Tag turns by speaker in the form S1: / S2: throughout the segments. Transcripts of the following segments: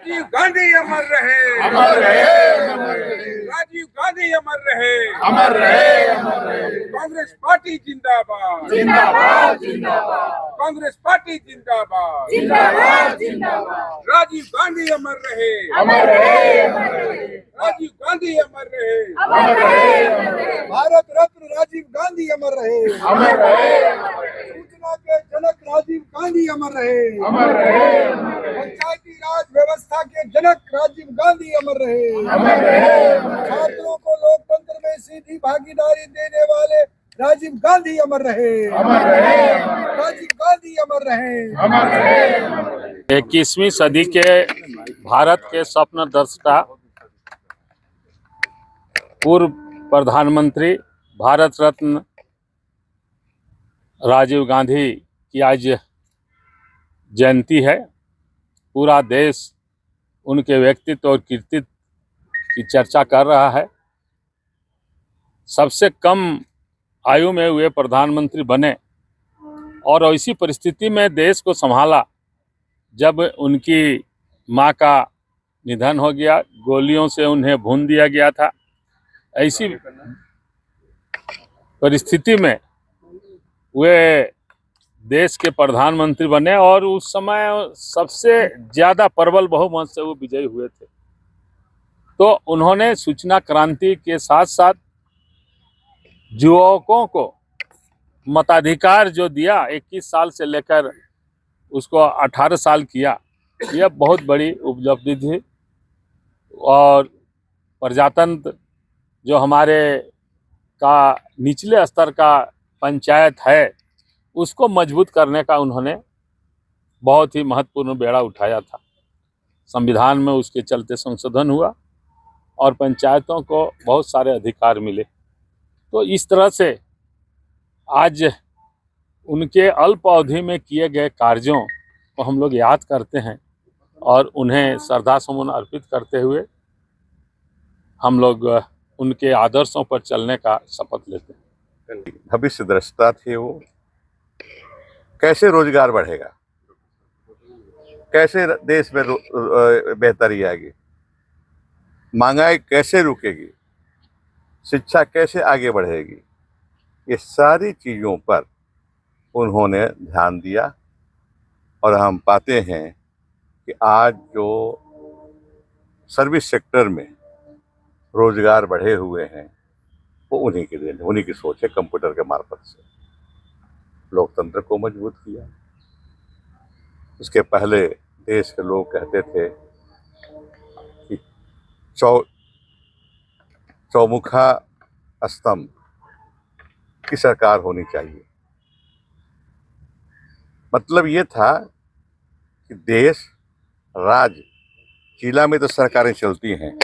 S1: राजीव गांधी अमर रहे,
S2: अमर रहे, अमर रहे,
S1: राजीव गांधी अमर रहे,
S2: अमर रहे, अमर रहे।
S1: कांग्रेस पार्टी जिंदाबाद,
S2: जिंदाबाद, जिंदाबाद,
S1: कांग्रेस पार्टी जिंदाबाद,
S2: जिंदाबाद, जिंदाबाद।
S1: राजीव गांधी अमर रहे,
S2: अमर रहे, अमर रहे,
S1: राजीव गांधी अमर रहे,
S2: अमर रहे, अमर रहे,
S1: भारत रत्न राजीव गांधी अमर रहे,
S2: अमर रहे, अमर रहे,
S1: सूचना के जनक राजीव गांधी अमर रहे,
S2: अमर रहे, अमर रहे,
S1: पंचायती राज व्यवस्था के जनक राजीव गांधी अमर रहे,
S2: अमर रहे, अमर रहे।
S1: छात्रों को लोकतंत्र में सीधी भागीदारी देने वाले राजीव गांधी अमर रहे,
S2: अमर रहे, अमर रहे,
S1: राजीव गांधी अमर रहे।
S2: अमर रहे, अमर रहे।
S3: 21वीं सदी के भारत के स्वप्न दृष्टा पूर्व प्रधानमंत्री भारत रत्न राजीव गांधी की आज जयंती है। पूरा देश उनके व्यक्तित्व और कृतित्व की चर्चा कर रहा है। सबसे कम आयु में हुए प्रधानमंत्री बने और ऐसी परिस्थिति में देश को संभाला जब उनकी मां का निधन हो गया, गोलियों से उन्हें भून दिया गया था। ऐसी परिस्थिति में वे देश के प्रधानमंत्री बने और उस समय सबसे ज़्यादा प्रबल बहुमत से वो विजयी हुए थे। तो उन्होंने सूचना क्रांति के साथ साथ युवकों को मताधिकार जो दिया, 21 साल से लेकर उसको 18 साल किया, यह बहुत बड़ी उपलब्धि थी। और प्रजातंत्र जो हमारे का निचले स्तर का पंचायत है, उसको मजबूत करने का उन्होंने बहुत ही महत्वपूर्ण बेड़ा उठाया था। संविधान में उसके चलते संशोधन हुआ और पंचायतों को बहुत सारे अधिकार मिले। तो इस तरह से आज उनके अल्प अवधि में किए गए कार्यों को हम लोग याद करते हैं और उन्हें श्रद्धा सुमन अर्पित करते हुए हम लोग उनके आदर्शों पर चलने का शपथ लेते हैं।
S4: भविष्य दृष्टा थे वो। कैसे रोजगार बढ़ेगा, कैसे देश में बेहतरी आएगी, महंगाई कैसे रुकेगी, शिक्षा कैसे आगे बढ़ेगी, ये सारी चीज़ों पर उन्होंने ध्यान दिया। और हम पाते हैं कि आज जो सर्विस सेक्टर में रोजगार बढ़े हुए हैं वो उन्हीं के देन, उन्हीं की सोच है। कंप्यूटर के मार्फत से लोकतंत्र को मजबूत किया। उसके पहले देश के लोग कहते थे कि चौमुखा स्तंभ की सरकार होनी चाहिए। मतलब ये था कि देश राज्य जिला में तो सरकारें चलती हैं,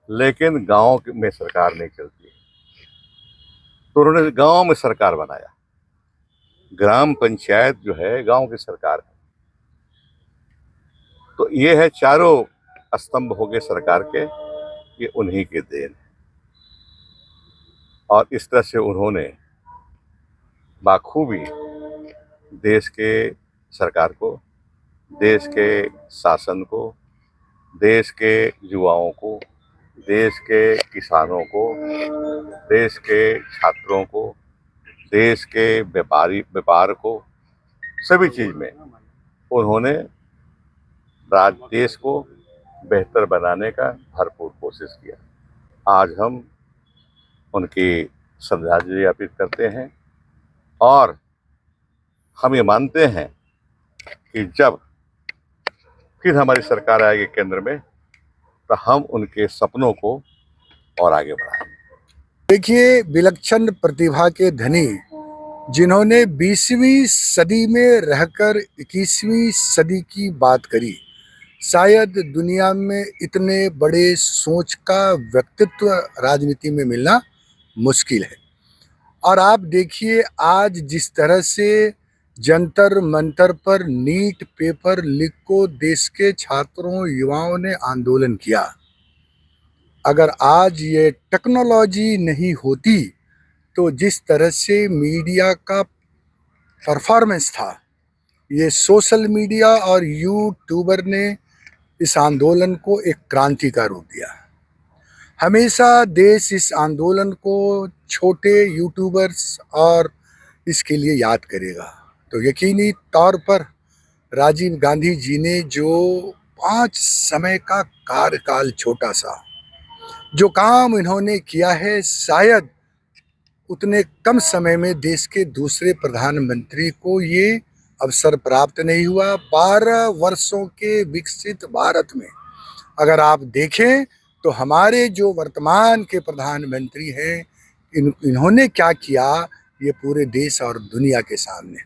S4: लेकिन गांव में सरकार नहीं चलती है। तो उन्होंने गांव में सरकार बनाया। ग्राम पंचायत जो है गांव की सरकार है। तो ये है चारों स्तंभ हो गए सरकार के, ये उन्हीं के देन है। और इस तरह से उन्होंने बाखूबी देश के सरकार को, देश के शासन को, देश के युवाओं को, देश के किसानों को, देश के छात्रों को, देश के व्यापार को, सभी चीज़ में उन्होंने देश को बेहतर बनाने का भरपूर कोशिश किया। आज हम उनकी श्रद्धांजलि अर्पित करते हैं और हम ये मानते हैं कि जब फिर हमारी सरकार आएगी केंद्र में, तो हम उनके सपनों को और आगे बढ़ाएंगे।
S1: देखिए, विलक्षण प्रतिभा के धनी जिन्होंने 20वीं सदी में रहकर 21वीं सदी की बात करी, शायद दुनिया में इतने बड़े सोच का व्यक्तित्व राजनीति में मिलना मुश्किल है। और आप देखिए, आज जिस तरह से जंतर मंतर पर नीट पेपर लीक को देश के छात्रों युवाओं ने आंदोलन किया, अगर आज ये टेक्नोलॉजी नहीं होती तो जिस तरह से मीडिया का परफॉर्मेंस था, ये सोशल मीडिया और यूट्यूबर ने इस आंदोलन को एक क्रांति का रूप दिया। हमेशा देश इस आंदोलन को छोटे यूट्यूबर्स और इसके लिए याद करेगा। तो यकीनी तौर पर राजीव गांधी जी ने जो 5 समय का कार्यकाल छोटा सा जो काम इन्होंने किया है, शायद उतने कम समय में देश के दूसरे प्रधानमंत्री को ये अवसर प्राप्त नहीं हुआ। 12 वर्षों के विकसित भारत में अगर आप देखें तो हमारे जो वर्तमान के प्रधानमंत्री हैं, इन्होंने क्या किया ये पूरे देश और दुनिया के सामने।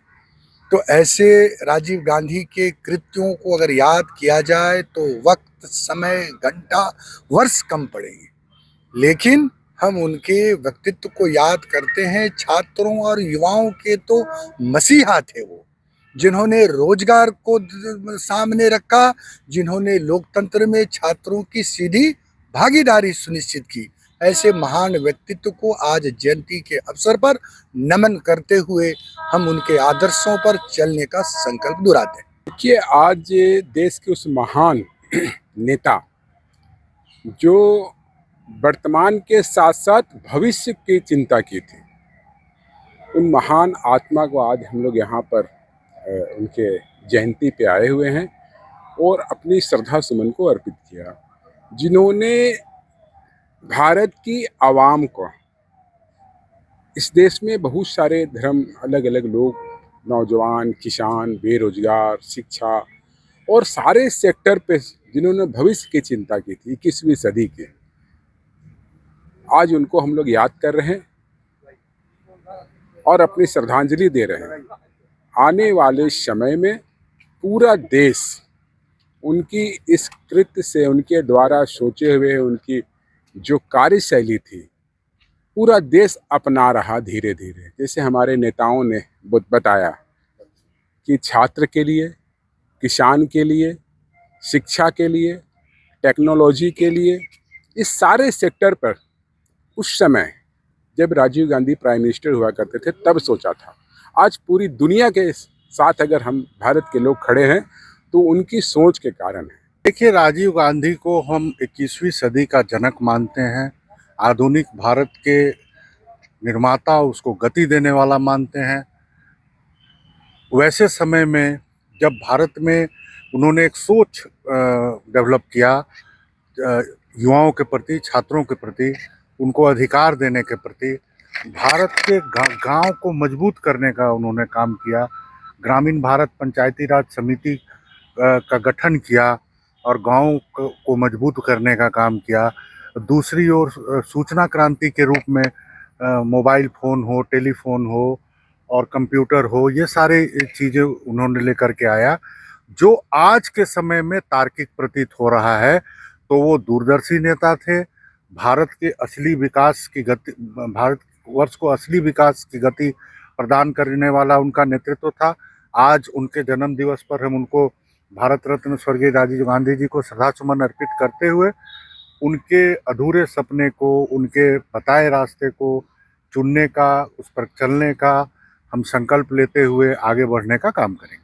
S1: तो ऐसे राजीव गांधी के कृत्यों को अगर याद किया जाए तो वक्त, समय, घंटा, वर्ष कम पड़ेंगे, लेकिन हम उनके व्यक्तित्व को याद करते हैं। छात्रों और युवाओं के तो मसीहा थे वो, जिन्होंने रोजगार को सामने रखा, जिन्होंने लोकतंत्र में छात्रों की सीधी भागीदारी सुनिश्चित की। ऐसे महान व्यक्तित्व को आज जयंती के अवसर पर नमन करते हुए हम उनके आदर्शों पर चलने का संकल्प दोहराते हैं।
S5: देखिए, आज देश के उस महान नेता जो वर्तमान के साथ साथ भविष्य की चिंता की थी, उन महान आत्मा को आज हम लोग यहाँ पर उनके जयंती पे आए हुए हैं और अपनी श्रद्धा सुमन को अर्पित किया, जिन्होंने भारत की आवाम को, इस देश में बहुत सारे धर्म, अलग अलग लोग, नौजवान, किसान, बेरोजगार, शिक्षा और सारे सेक्टर पे जिन्होंने भविष्य की चिंता की थी 21वीं सदी के, आज उनको हम लोग याद कर रहे हैं और अपनी श्रद्धांजलि दे रहे हैं। आने वाले समय में पूरा देश उनकी इस कृत्य से, उनके द्वारा सोचे हुए उनकी जो कार्यशैली थी, पूरा देश अपना रहा धीरे धीरे। जैसे हमारे नेताओं ने बताया कि छात्र के लिए, किसान के लिए, शिक्षा के लिए, टेक्नोलॉजी के लिए, इस सारे सेक्टर पर उस समय जब राजीव गांधी प्राइम मिनिस्टर हुआ करते थे तब सोचा था। आज पूरी दुनिया के साथ अगर हम भारत के लोग खड़े हैं तो उनकी सोच के कारण है।
S6: देखिए, राजीव गांधी को हम 21वीं सदी का जनक मानते हैं, आधुनिक भारत के निर्माता, उसको गति देने वाला मानते हैं। वैसे समय में जब भारत में उन्होंने एक सोच डेवलप किया युवाओं के प्रति, छात्रों के प्रति, उनको अधिकार देने के प्रति, भारत के गांव को मजबूत करने का उन्होंने काम किया। ग्रामीण भारत पंचायती राज समिति का गठन किया और गांव को मजबूत करने का काम किया। दूसरी ओर सूचना क्रांति के रूप में मोबाइल फ़ोन हो, टेलीफोन हो और कंप्यूटर हो, ये सारे चीज़ें उन्होंने लेकर के आया, जो आज के समय में तार्किक प्रतीत हो रहा है। तो वो दूरदर्शी नेता थे। भारत के असली विकास की गति, भारतवर्ष को असली विकास की गति प्रदान करने वाला उनका नेतृत्व था। आज उनके जन्म दिवस पर हम उनको भारत रत्न स्वर्गीय राजीव गांधी जी को श्रद्धासुमन अर्पित करते हुए उनके अधूरे सपने को, उनके बताए रास्ते को चुनने का, उस पर चलने का हम संकल्प लेते हुए आगे बढ़ने का काम करेंगे।